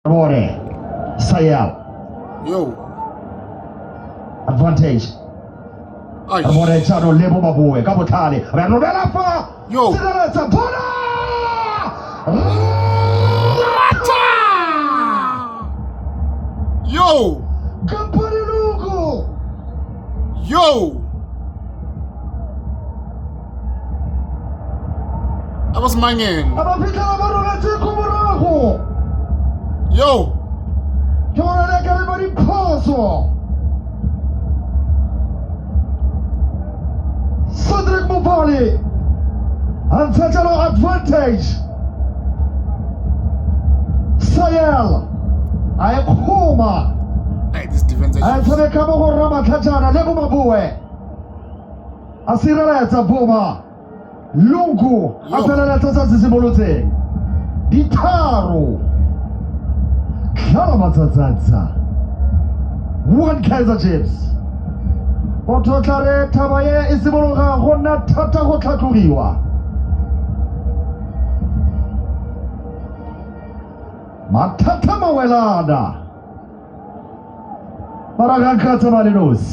Bore, Sayal. Yo. Advantage. Ay. Bore chano lebo mabuwe. Kabutali. Renobela fa. Yo. Sinaleta Bona. Rata. Yo. Kampani Lugu. Yo. I was manging. Abapita na barobeti kumuraku. Yo. Kona leka everybody pause. Cedric Mubali. Untouchable advantage. Sayel. Ayakuma. Hey, this defense is Anthony Kamogo Ramakajana. Lebo mabuwe. Asiraleta Boma. Lungu. Ataleta Zazizimolute. Ditaro. Kalamatsatsa. One Kaiser Chiefs. Ototare tabaye isimologa gona tata go tlhatlhogiwa. Mathata mawelana. Maraga nkatsa malenosi.